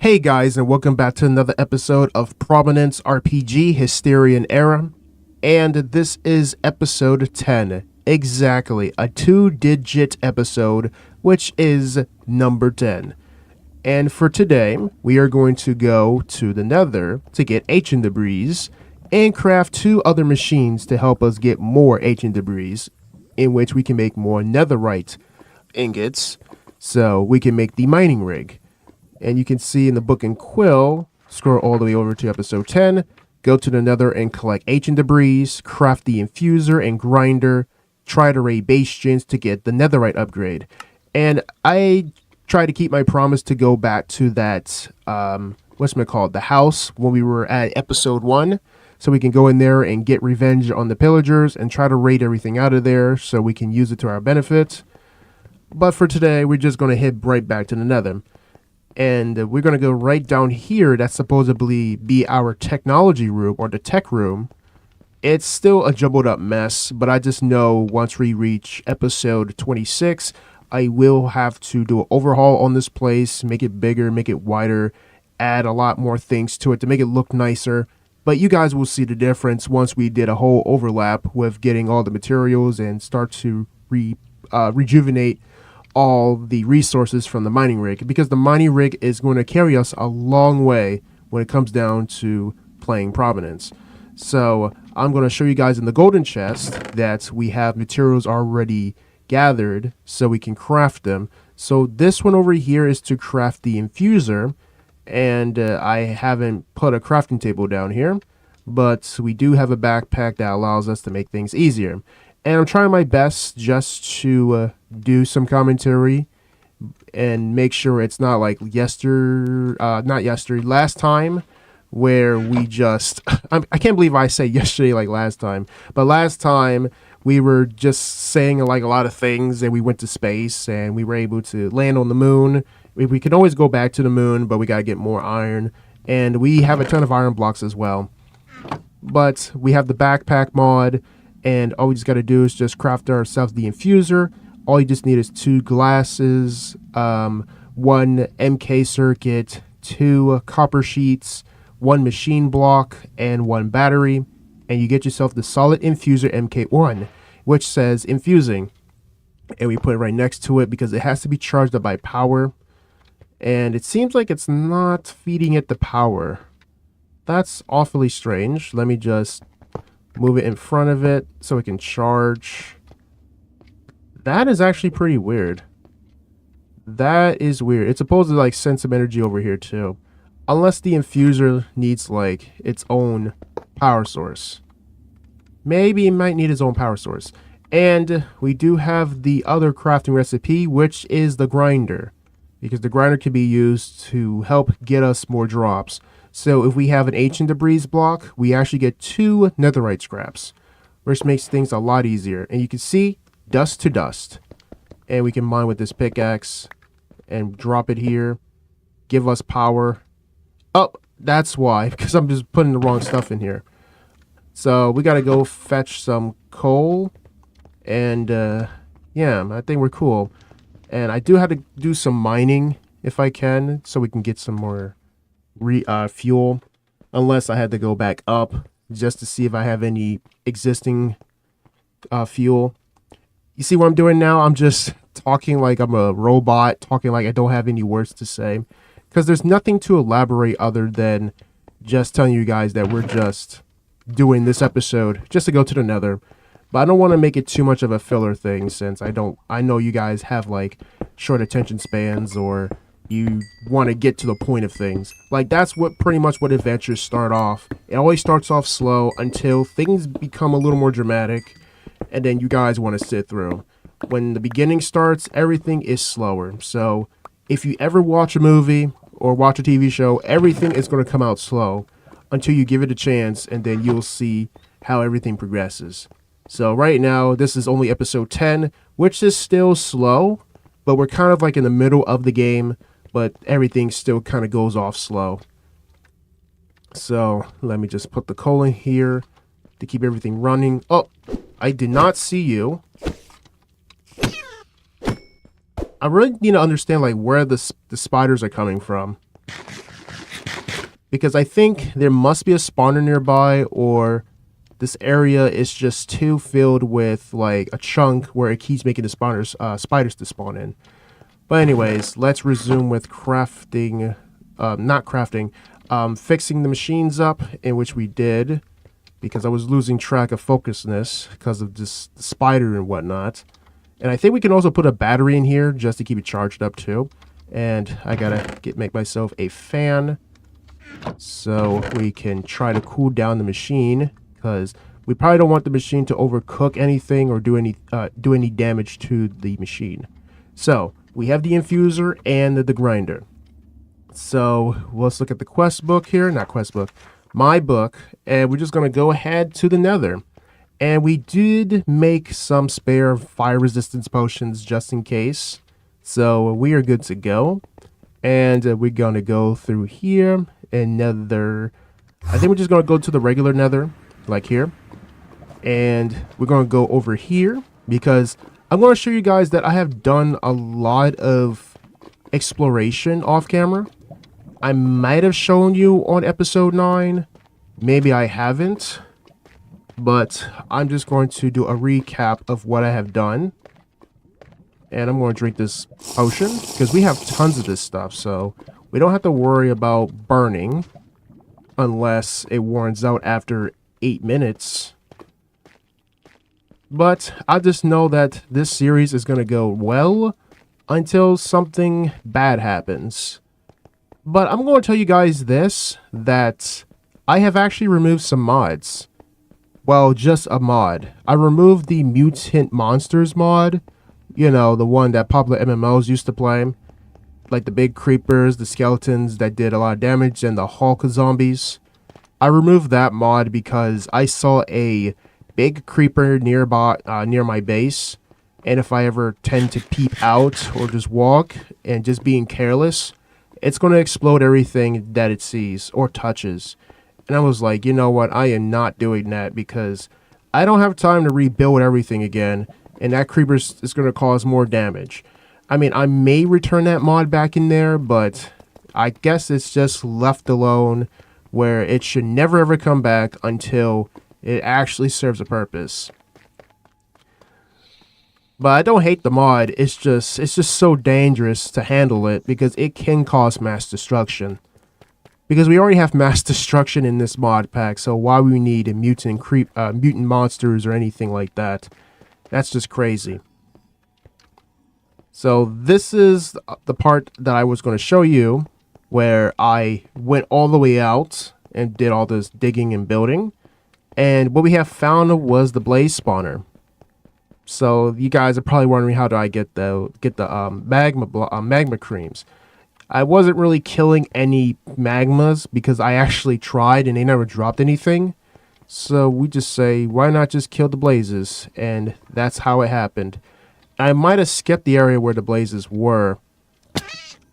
Hey guys, and welcome back to another episode of Prominence RPG Hasturian Era. And this is episode 10. Exactly, a 2-digit episode, which is number 10. And for today, we are going to go to the Nether to get ancient debris and craft 2 other machines to help us get more ancient debris, in which we can make more netherite ingots, so we can make the mining rig. And you can see in the book and quill, scroll all the way over to episode 10, go to the Nether and collect ancient debris, craft the infuser and grinder, try to raid bastions to get the netherite upgrade. And I try to keep my promise to go back to that, the house when we were at episode 1. So we can go in there and get revenge on the pillagers and try to raid everything out of there so we can use it to our benefit. But for today, we're just going to head right back to the Nether. And we're going to go right down here. That's supposedly be our technology room or the tech room. It's still a jumbled up mess, but I just know once we reach episode 26, I will have to do an overhaul on this place, make it bigger, make it wider, add a lot more things to it to make it look nicer. But you guys will see the difference once we did a whole overlap with getting all the materials and start to rejuvenate all the resources from the mining rig, because the mining rig is going to carry us a long way when it comes down to playing Prominence. So I'm going to show you guys in the golden chest that we have materials already gathered so we can craft them. So this one over here is to craft the infuser, and I haven't put a crafting table down here, but we do have a backpack that allows us to make things easier. And I'm trying my best just to do some commentary and make sure it's not like last time where we just, I can't believe I say yesterday like last time, but last time we were just saying like a lot of things and we went to space and we were able to land on the moon. We can always go back to the moon, but we got to get more iron, and we have a ton of iron blocks as well. But we have the backpack mod, and all we just got to do is just craft ourselves the infuser. All you just need is 2 glasses, 1 MK circuit, 2 copper sheets, 1 machine block, and 1 battery. And you get yourself the solid infuser MK1, which says infusing. And we put it right next to it because it has to be charged up by power. And it seems like it's not feeding it the power. That's awfully strange. Let me just move it in front of it so it can charge. That is actually pretty weird. That is weird. It's supposed to like send some energy over here too. Unless the infuser needs like its own power source. Maybe it might need its own power source. And we do have the other crafting recipe, which is the grinder. Because the grinder can be used to help get us more drops. So if we have an ancient debris block, we actually get 2 netherite scraps, which makes things a lot easier. And you can see dust to dust. And we can mine with this pickaxe and drop it here. Give us power. Oh, that's why, because I'm just putting the wrong stuff in here. So we got to go fetch some coal. And yeah, I think we're cool. And I do have to do some mining if I can, so we can get some more fuel, unless I had to go back up just to see if I have any existing fuel. You see what I'm doing now? I'm just talking like I'm a robot, talking like I don't have any words to say, because there's nothing to elaborate other than just telling you guys that we're just doing this episode just to go to the Nether. But I don't want to make it too much of a filler thing, since I know you guys have like short attention spans, or you want to get to the point of things. Like, that's pretty much what adventures start off. It always starts off slow until things become a little more dramatic, and then you guys want to sit through. When the beginning starts, everything is slower. So if you ever watch a movie or watch a TV show, everything is going to come out slow until you give it a chance, and then you'll see how everything progresses. So right now, this is only episode 10, which is still slow, but we're kind of like in the middle of the game, but everything still kind of goes off slow. So let me just put the coal in here to keep everything running. Oh, I did not see you. I really need to understand like where the spiders are coming from. because I think there must be a spawner nearby, or this area is just too filled with like a chunk where it keeps making the spiders to spawn in. But anyways, let's resume with crafting, not crafting, fixing the machines up, in which we did, because I was losing track of focusness because of this spider and whatnot. And I think we can also put a battery in here just to keep it charged up too. And I gotta make myself a fan so we can try to cool down the machine, because we probably don't want the machine to overcook anything or do any damage to the machine. So we have the infuser and the grinder. So let's look at the quest book here, not quest book, my book, and we're just gonna go ahead to the Nether. And we did make some spare fire resistance potions just in case. So we are good to go. And we're going to go through here and Nether. I think we're just going to go to the regular Nether, like here. And we're going to go over here because I'm going to show you guys that I have done a lot of exploration off camera. I might have shown you on episode 9. Maybe I haven't. But I'm just going to do a recap of what I have done. And I'm going to drink this potion because we have tons of this stuff. So we don't have to worry about burning unless it warns out after 8 minutes. But I just know that this series is going to go well until something bad happens. But I'm going to tell you guys this, that I have actually removed some mods. Well, just a mod. I removed the Mutant Monsters mod. You know, the one that popular MMOs used to play. Like the big creepers, the skeletons that did a lot of damage, and the Hulk zombies. I removed that mod because I saw a big creeper nearby, near my base. And if I ever tend to peep out or just walk and just being careless, it's going to explode everything that it sees or touches. And I was like, you know what, I am not doing that because I don't have time to rebuild everything again, and that creeper is going to cause more damage. I mean, I may return that mod back in there, but I guess it's just left alone where it should never ever come back until it actually serves a purpose. But I don't hate the mod, it's just so dangerous to handle it because it can cause mass destruction. Because we already have mass destruction in this mod pack, so why we need a mutant monsters or anything like that? That's just crazy. So this is the part that I was going to show you, where I went all the way out and did all this digging and building, and what we have found was the blaze spawner. So you guys are probably wondering, how do I get the magma creams? I wasn't really killing any magmas because I actually tried and they never dropped anything. So we just say, why not just kill the blazes? And that's how it happened. I might have skipped the area where the blazes were.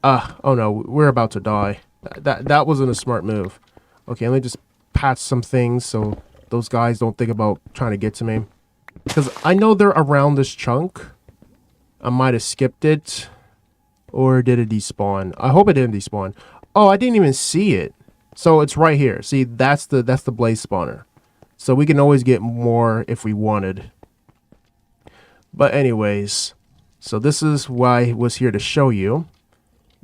Oh no, we're about to die. That wasn't a smart move. Okay, let me just patch some things so those guys don't think about trying to get to me. Because I know they're around this chunk. I might have skipped it. Or did it despawn? I hope it didn't despawn. Oh, I didn't even see it. So it's right here. See, that's the blaze spawner. So we can always get more if we wanted. But anyways, so this is why I was here to show you.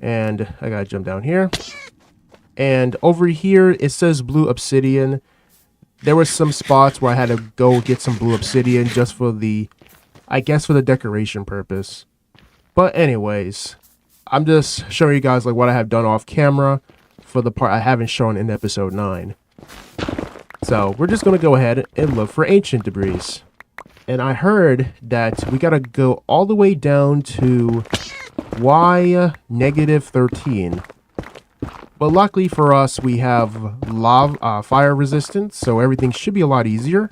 And I gotta jump down here. And over here, it says blue obsidian. There were some spots where I had to go get some blue obsidian just for the, I guess for the decoration purpose. But anyways, I'm just showing you guys like what I have done off camera for the part I haven't shown in episode 9. So we're just going to go ahead and look for ancient debris. And I heard that we got to go all the way down to Y-13. But luckily for us, we have fire resistance, so everything should be a lot easier.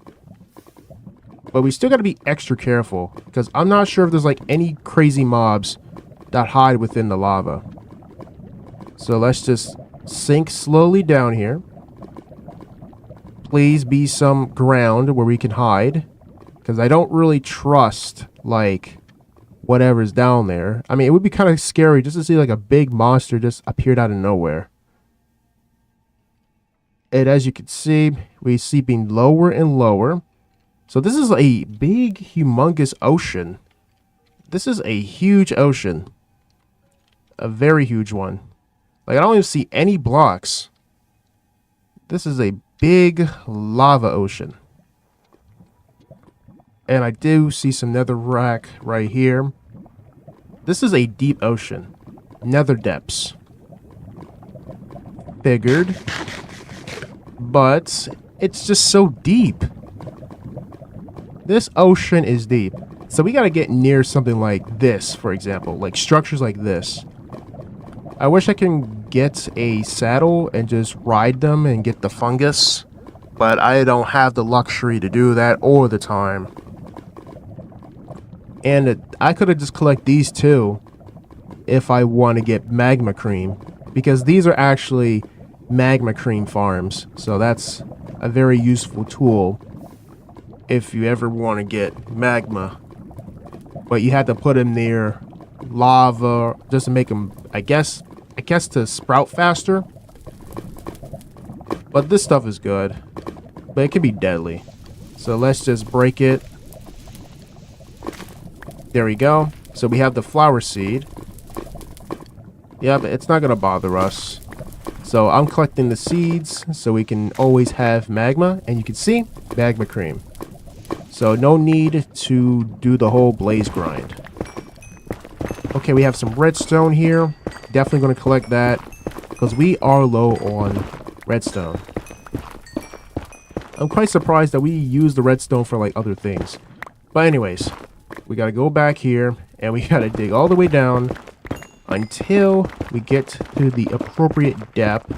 But we still got to be extra careful, because I'm not sure if there's like any crazy mobs that hide within the lava. So let's just sink slowly down here. Please be some ground where we can hide, because I don't really trust like whatever's down there. I mean, it would be kind of scary just to see like a big monster just appeared out of nowhere. And as you can see, we're seeping lower and lower. So this is a big, humongous ocean. This is a huge ocean. A very huge one. Like, I don't even see any blocks. This is a big lava ocean. And I do see some netherrack right here. This is a deep ocean. Nether depths. Figured. But it's just so deep. This ocean is deep. So we gotta get near something like this, for example. Like structures like this. I wish I can get a saddle and just ride them and get the fungus. But I don't have the luxury to do that or the time. And I could have just collect these two if I want to get magma cream. Because these are actually magma cream farms. So that's a very useful tool if you ever want to get magma. But you have to put them near lava just to make them, I guess to sprout faster. But this stuff is good. But it can be deadly. So let's just break it. There we go. So we have the flower seed. Yeah, but it's not going to bother us. So I'm collecting the seeds so we can always have magma. And you can see, magma cream. So no need to do the whole blaze grind. Okay, we have some redstone here. Definitely going to collect that because we are low on redstone. I'm quite surprised that we use the redstone for like other things. But anyways, we got to go back here and we got to dig all the way down until we get to the appropriate depth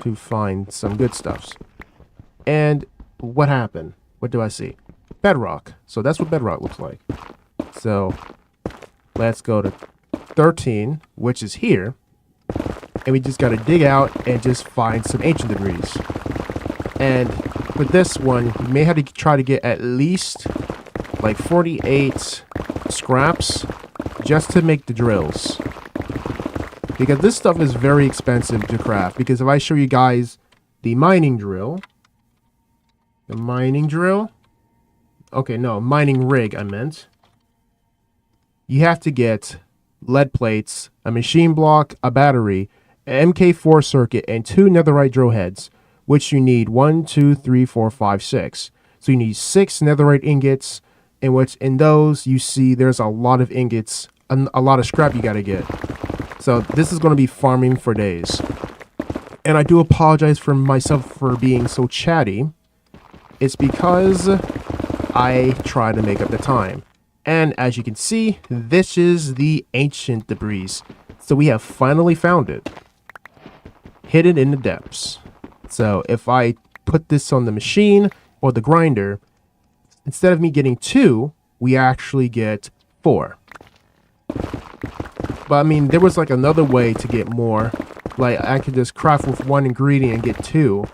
to find some good stuffs. And what happened? What do I see? Bedrock. So that's what bedrock looks like. So let's go to 13, which is here. And we just got to dig out and just find some ancient debris. And with this one, you may have to try to get at least like 48 scraps just to make the drills. Because this stuff is very expensive to craft. Because if I show you guys the mining drill. Okay, no, mining rig I meant. You have to get lead plates, a machine block, a battery, an MK4 circuit, and 2 netherite drill heads, which you need 1, 2, 3, 4, 5, 6. So you need 6 netherite ingots, in which in those you see there's a lot of ingots, a lot of scrap you gotta get. So this is going to be farming for days. And I do apologize for myself for being so chatty. It's because I try to make up the time. And as you can see, this is the ancient debris. So we have finally found it. Hidden in the depths. So if I put this on the machine or the grinder, instead of me getting 2, we actually get 4. But I mean, there was like another way to get more. Like I could just craft with 1 ingredient and get 2.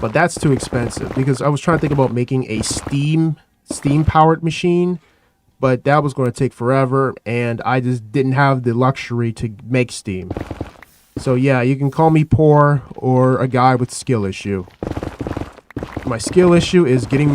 But that's too expensive because I was trying to think about making a steam powered machine. But that was going to take forever, and I just didn't have the luxury to make steam. So yeah, you can call me poor or a guy with skill issue. My skill issue is getting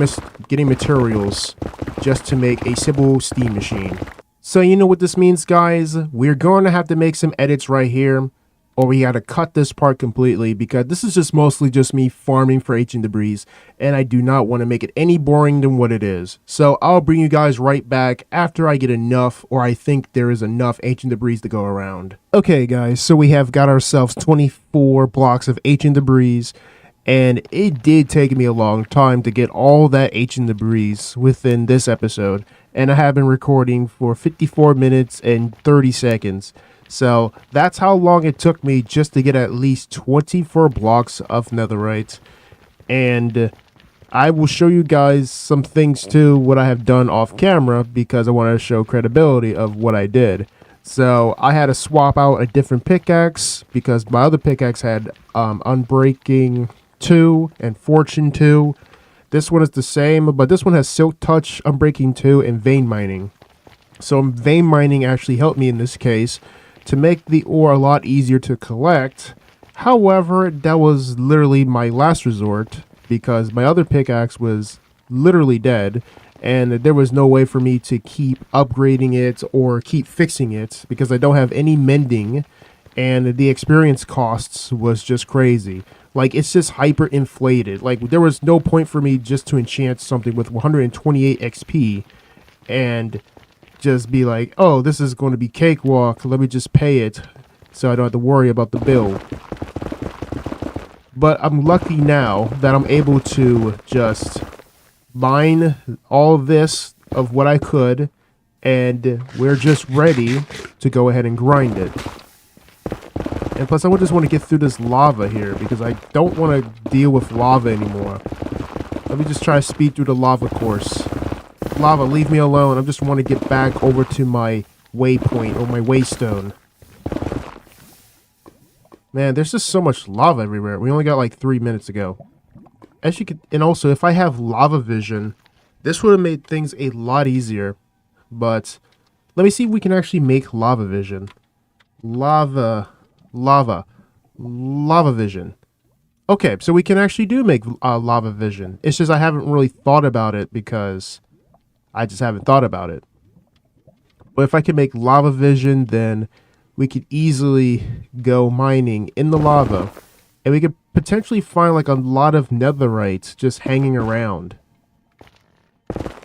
materials just to make a simple steam machine. So you know what this means, guys? We're going to have to make some edits right here, or we got to cut this part completely because this is just mostly just me farming for ancient debris, and I do not want to make it any boring than what it is. So I'll bring you guys right back after I get enough, or I think there is enough ancient debris to go around. Okay guys, so we have got ourselves 24 blocks of ancient debris, and it did take me a long time to get all that ancient debris within this episode, and I have been recording for 54 minutes and 30 seconds. So that's how long it took me just to get at least 24 blocks of netherite. And I will show you guys some things too, what I have done off camera, because I want to show credibility of what I did. So I had to swap out a different pickaxe because my other pickaxe had Unbreaking 2 and Fortune 2. This one is the same, but this one has Silk Touch, Unbreaking 2, and Vein Mining. So Vein Mining actually helped me in this case to make the ore a lot easier to collect. However, that was literally my last resort because my other pickaxe was literally dead and there was no way for me to keep upgrading it or keep fixing it because I don't have any mending and the experience costs was just crazy. Like, it's just hyper inflated. Like, there was no point for me just to enchant something with 128 XP and just be like, oh, this is going to be cakewalk. Let me just pay it so I don't have to worry about the bill. But I'm lucky now that I'm able to just mine all of this of what I could, and we're just ready to go ahead and grind it. And plus, I would just want to get through this lava here because I don't want to deal with lava anymore. Let me just try to speed through the lava course. Lava, leave me alone. I just want to get back over to my waypoint or my waystone. Man, there's just so much lava everywhere. We only got like 3 minutes ago. As you could, and also, if I have lava vision, this would have made things a lot easier. But let me see if we can actually make lava vision. Lava vision. Okay, so we can actually do make lava vision. It's just I haven't really thought about it because I just haven't thought about it. But if I can make lava vision, then we could easily go mining in the lava, and we could potentially find like a lot of netherite just hanging around.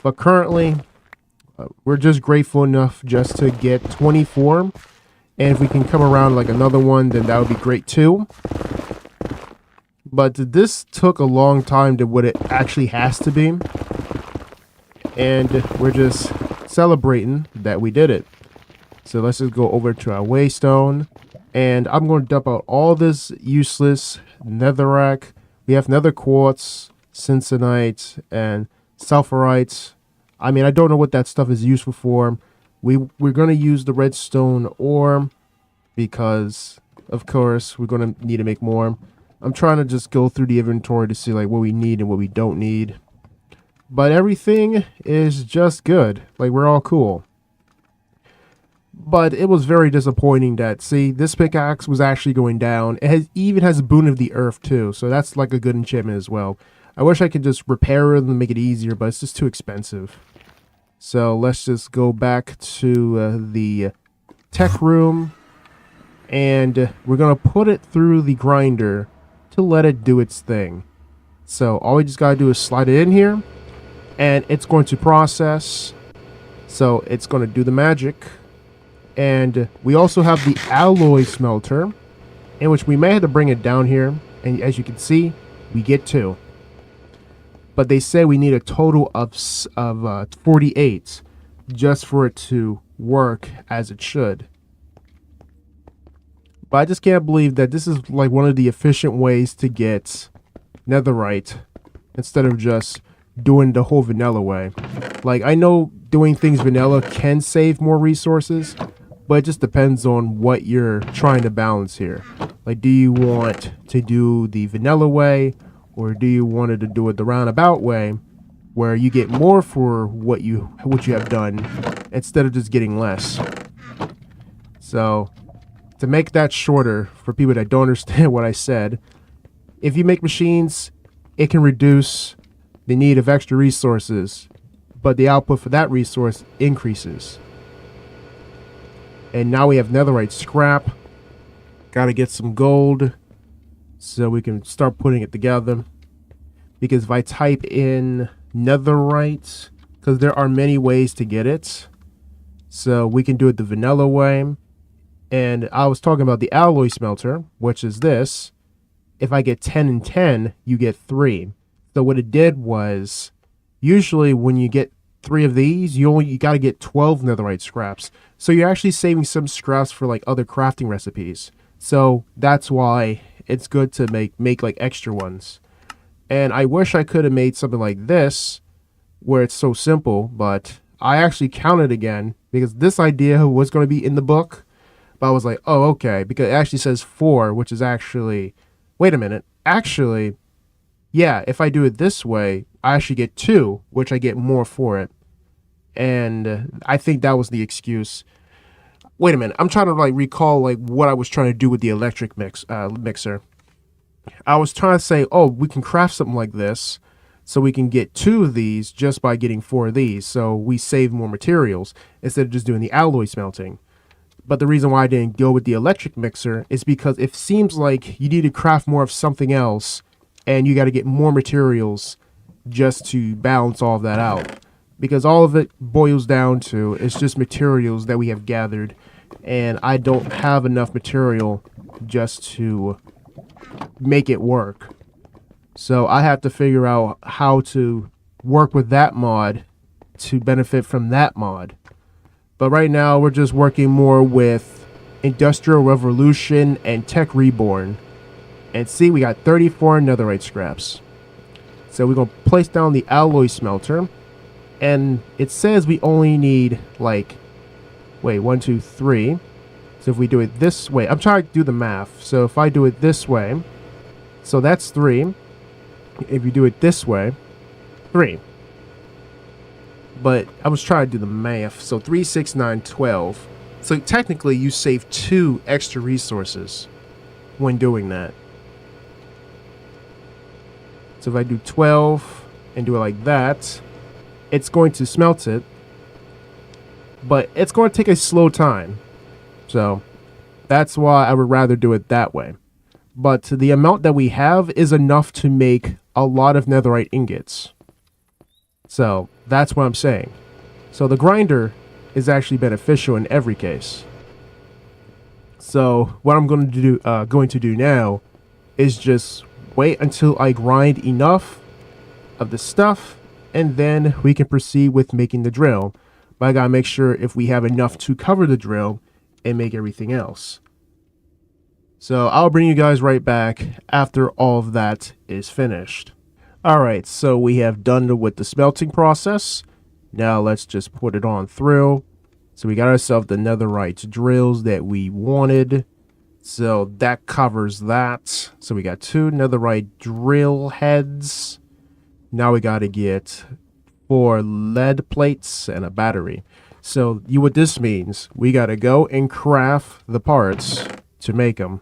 But currently, we're just grateful enough just to get 24, and if we can come around like another one, then that would be great too. But this took a long time to what it actually has to be, and we're just celebrating that we did it. So let's just go over to our waystone, and I'm going to dump out all this useless netherrack. We have nether quartz, cincennite, and sulfurite. I mean, I don't know what that stuff is useful for. We're going to use the redstone ore because, of course, we're going to need to make more. I'm trying to just go through the inventory to see like what we need and what we don't need. But everything is just good. Like, we're all cool. But it was very disappointing that, see, this pickaxe was actually going down. It even has Boon of the Earth, too. So that's like a good enchantment as well. I wish I could just repair it and make it easier, but it's just too expensive. So let's just go back to the tech room. And we're going to put it through the grinder to let it do its thing. So all we just got to do is slide it in here. And it's going to process. So it's going to do the magic. And we also have the alloy smelter, in which we may have to bring it down here. And as you can see, we get 2. But they say we need a total of 48 just for it to work as it should. But I just can't believe that this is like one of the efficient ways to get netherite instead of just doing the whole vanilla way. Like, I know doing things vanilla can save more resources, but it just depends on what you're trying to balance here. Like, do you want to do the vanilla way, or do you want to do it the roundabout way, where you get more for what you have done instead of just getting less? So, to make that shorter for people that don't understand what I said, if you make machines, it can reduce the need of extra resources, but the output for that resource increases. And now we have netherite scrap. Gotta get some gold so we can start putting it together. Because if I type in netherite, because there are many ways to get it, so we can do it the vanilla way. And I was talking about the alloy smelter, which is this. If I get 10 and 10, you get 3. So what it did was, usually when you get 3 of these, you got to get 12 netherite scraps. So you're actually saving some scraps for like other crafting recipes. So that's why it's good to make like extra ones. And I wish I could have made something like this where it's so simple, but I actually counted again because this idea was going to be in the book. But I was like, oh, okay, because it actually says 4, which is actually, wait a minute, actually, yeah, if I do it this way, I actually get 2, which I get more for it. And I think that was the excuse. Wait a minute. I'm trying to like recall like what I was trying to do with the electric mixer. I was trying to say, oh, we can craft something like this, so we can get 2 of these just by getting 4 of these, so we save more materials instead of just doing the alloy smelting. But the reason why I didn't go with the electric mixer is because it seems like you need to craft more of something else, and you got to get more materials just to balance all of that out. Because all of it boils down to it's just materials that we have gathered, and I don't have enough material just to make it work. So I have to figure out how to work with that mod to benefit from that mod. But right now we're just working more with Industrial Revolution and Tech Reborn. And see, we got 34 netherite scraps. So we're going to place down the alloy smelter. And it says we only need like, wait, 1, 2, 3. So if we do it this way, I'm trying to do the math. So if I do it this way, so that's 3. If you do it this way, 3. But I was trying to do the math. So 3, 6, 9, 12. So technically you save 2 extra resources when doing that. So if I do 12 and do it like that, it's going to smelt it, but it's going to take a slow time. So that's why I would rather do it that way. But the amount that we have is enough to make a lot of netherite ingots. So that's what I'm saying. So the grinder is actually beneficial in every case. So what I'm going to do now is just wait until I grind enough of the stuff, and then we can proceed with making the drill. But I gotta make sure if we have enough to cover the drill and make everything else. So I'll bring you guys right back after all of that is finished. Alright, so we have done with the smelting process. Now let's just put it on through. So we got ourselves the netherite drills that we wanted. So that covers that. So we got 2 netherite drill heads. Now we got to get 4 lead plates and a battery. So what this means, we got to go and craft the parts to make them.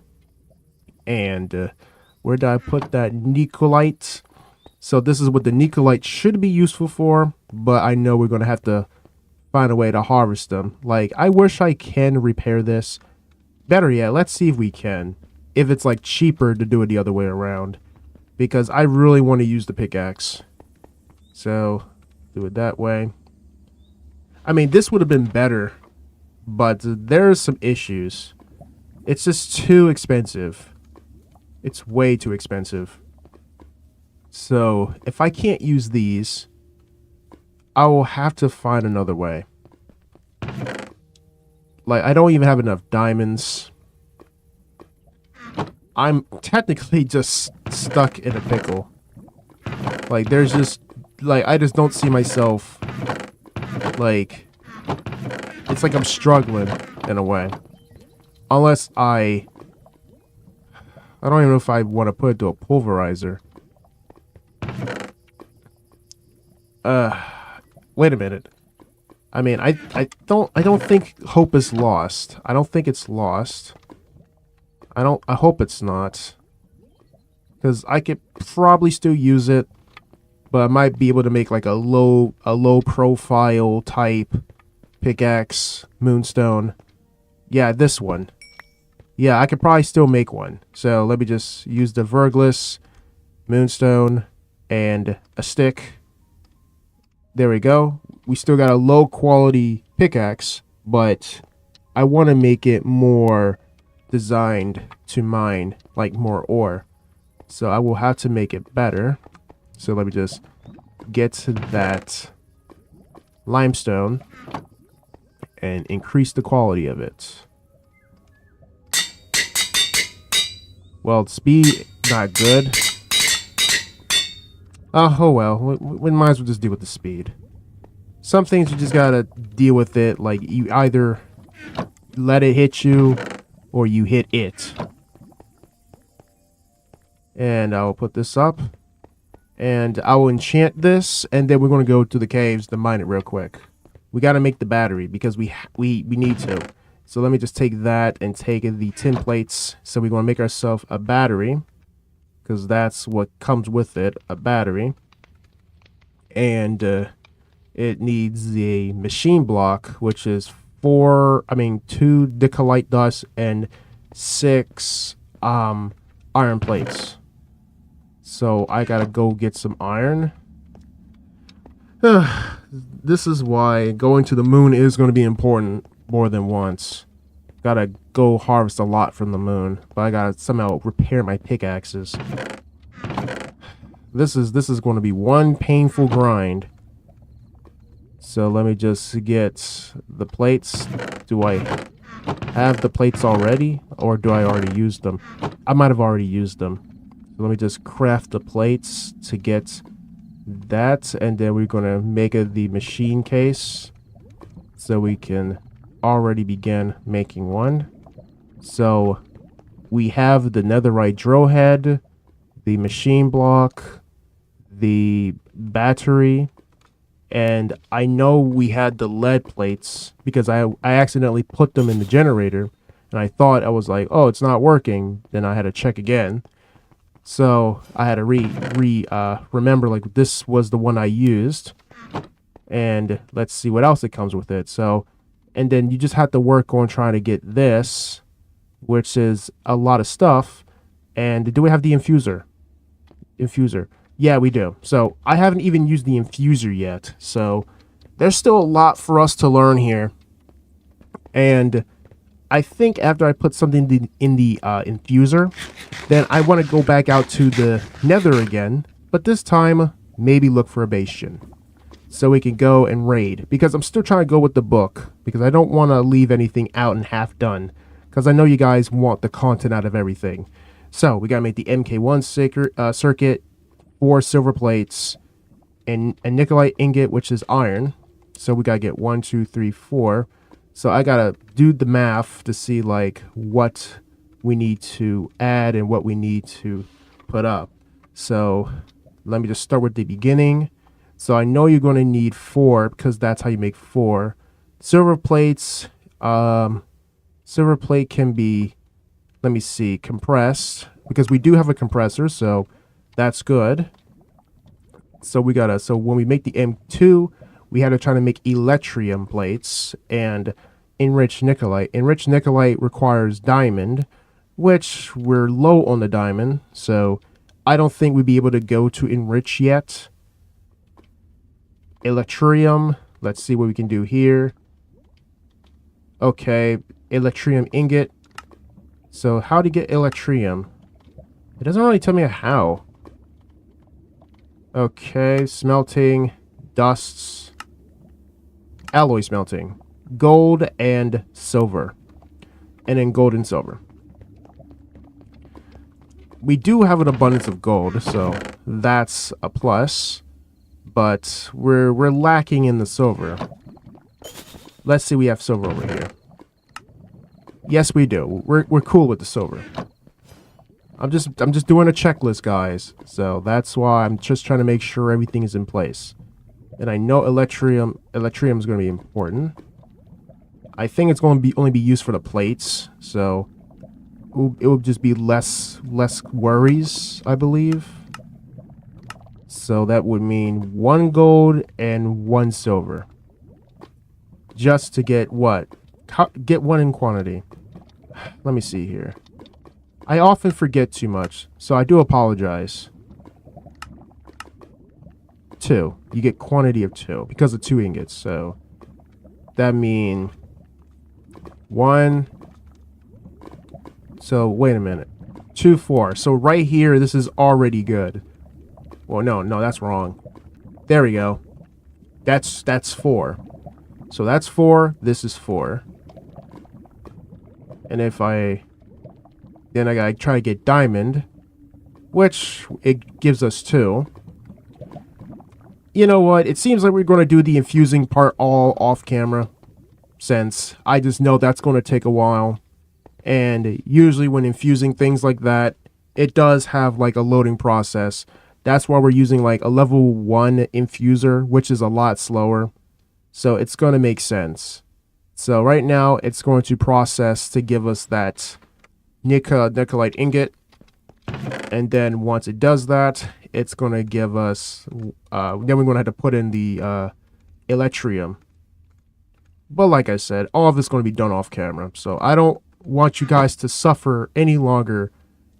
And where did I put that Nicolite? So this is what the Nicolite should be useful for, but I know we're going to have to find a way to harvest them. Like, I wish I can repair this. Better yet, let's see if we can. If it's like cheaper to do it the other way around. Because I really want to use the pickaxe. So, do it that way. I mean, this would have been better, but there's some issues. It's just too expensive. It's way too expensive. So, if I can't use these, I will have to find another way. Like, I don't even have enough diamonds. I'm technically just stuck in a pickle. Like, there's just, like, I just don't see myself, like, it's like I'm struggling in a way. Unless I don't even know if I want to put it to a pulverizer. Wait a minute. I mean, I don't think hope is lost. I don't think it's lost. I hope it's not. Because I could probably still use it, but I might be able to make like a low profile type pickaxe, moonstone. Yeah, this one. Yeah, I could probably still make one. So let me just use the Verglas, moonstone, and a stick. There we go. We still got a low quality pickaxe, but I want to make it more designed to mine like more ore. So I will have to make it better. So let me just get to that limestone and increase the quality of it. Well, speed, not good. Oh well, we might as well just deal with the speed. Some things you just gotta deal with it, like you either let it hit you or you hit it. And I'll put this up. And I will enchant this, and then we're going to go to the caves to mine it real quick. We got to make the battery because we need to. So let me just take that and take the tin plates. So we're going to make ourselves a battery, because that's what comes with it, a battery. And it needs a machine block, which is 2 Dicolite dust and 6 iron plates. So I gotta go get some iron. This is why going to the moon is going to be important more than once. Gotta go harvest a lot from the moon, but I gotta somehow repair my pickaxes. This is going to be one painful grind. So let me just get the plates. Do I have the plates already, or do I already use them? I might have already used them. So let me just craft the plates to get that, and then we're going to make it the machine case so we can already begin making one. So we have the netherite drill head, the machine block, the battery, and I know we had the lead plates because I accidentally put them in the generator, and I thought, I was like, oh, it's not working. Then I had to check again. So I had to remember, like, this was the one I used. And let's see what else it comes with it. So, and then you just have to work on trying to get this, which is a lot of stuff. And do we have the infuser? Yeah, we do. So I haven't even used the infuser yet. So there's still a lot for us to learn here. And I think after I put something in the infuser, then I want to go back out to the nether again. But this time, maybe look for a bastion, so we can go and raid. Because I'm still trying to go with the book, because I don't want to leave anything out and half done. Because I know you guys want the content out of everything. So we got to make the MK1 circuit, 4 silver plates, and a Nikolite ingot, which is iron. So we got to get 1, 2, 3, 4. So I got to do the math to see, like, what we need to add and what we need to put up. So let me just start with the beginning. So I know you're going to need 4, because that's how you make 4. Silver plates, silver plate can be, let me see, compressed, because we do have a compressor, so that's good. So we gotta, so when we make the M2, we had to try to make electrium plates and enriched Nikolite. Enriched Nikolite requires diamond, which we're low on the diamond, so I don't think we'd be able to go to enrich yet. Electrium, let's see what we can do here. Okay, electrium ingot. So how to get electrium? It doesn't really tell me how. Okay, smelting, dusts, alloy smelting, gold and silver, and then gold and silver. We do have an abundance of gold, so that's a plus, but we're lacking in the silver. Let's see, we have silver over here. Yes, we do. We're cool with the silver. I'm just doing a checklist, guys. So that's why I'm just trying to make sure everything is in place. And I know electrium is going to be important. I think it's going to only be used for the plates, so it will just be less worries, I believe. So that would mean 1 gold and 1 silver. Just to get what? Get 1 in quantity. Let me see here. I often forget too much, so I do apologize. 2. You get quantity of 2 because of 2 ingots, so that means 1. So wait a minute. 2, 4. So right here, this is already good. Well, no, that's wrong. There we go. That's 4. So that's 4. This is 4. And if then I gotta try to get diamond, which it gives us 2. You know what? It seems like we're going to do the infusing part all off camera, since I just know that's going to take a while. And usually when infusing things like that, it does have like a loading process. That's why we're using like a level 1 infuser, which is a lot slower. So it's going to make sense. So right now it's going to process to give us that nickelite ingot. And then once it does that, it's going to give us, then we're going to have to put in the electrium. But like I said, all of it's going to be done off camera. So I don't want you guys to suffer any longer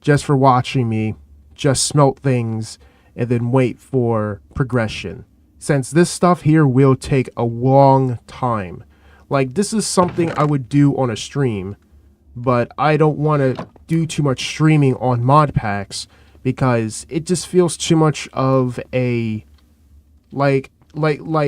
just for watching me just smelt things and then wait for progression. Since this stuff here will take a long time. Like, this is something I would do on a stream, but I don't want to do too much streaming on mod packs because it just feels too much of a like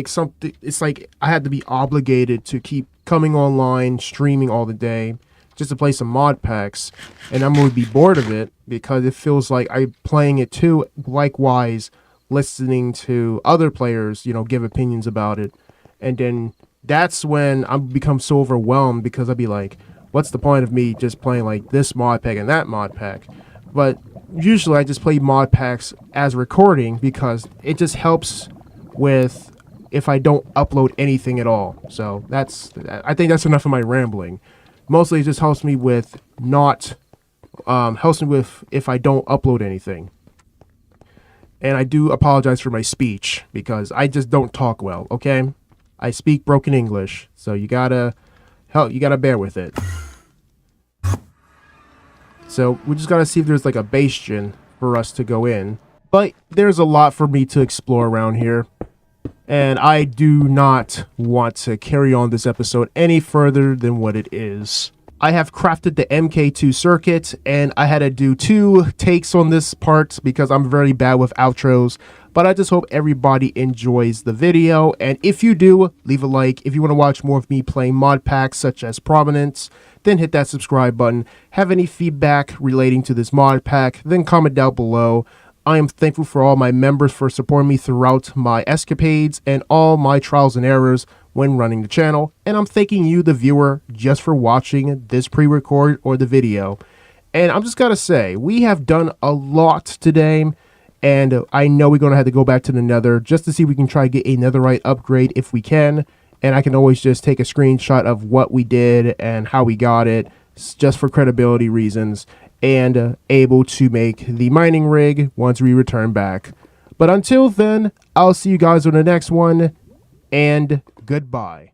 something. It's like I had to be obligated to keep coming online, streaming all the day just to play some mod packs, and I'm going to be bored of it because it feels like I'm playing it too. Likewise, listening to other players, you know, give opinions about it, and then that's when I become so overwhelmed because I'd be like, what's the point of me just playing like this mod pack and that mod pack? But usually I just play mod packs as recording because it just helps with if I don't upload anything at all. So I think that's enough of my rambling. Mostly it just helps me with helps me with if I don't upload anything. And I do apologize for my speech because I just don't talk well, okay? I speak broken English, so you gotta bear with it. So we just gotta see if there's like a bastion for us to go in. But there's a lot for me to explore around here. And I do not want to carry on this episode any further than what it is. I have crafted the MK2 circuit, and I had to do 2 takes on this part because I'm very bad with outros. But I just hope everybody enjoys the video, and if you do, leave a like. If you want to watch more of me playing mod packs such as Prominence, then hit that subscribe button. Have any feedback relating to this mod pack, then comment down below. I am thankful for all my members for supporting me throughout my escapades and all my trials and errors when running the channel, and I'm thanking you, the viewer, just for watching this pre-record or the video. And I'm just gotta say, we have done a lot today, and I know we're gonna have to go back to the Nether just to see if we can try to get a netherite upgrade if we can, and I can always just take a screenshot of what we did and how we got it, just for credibility reasons, and able to make the mining rig once we return back. But until then, I'll see you guys on the next one, and goodbye.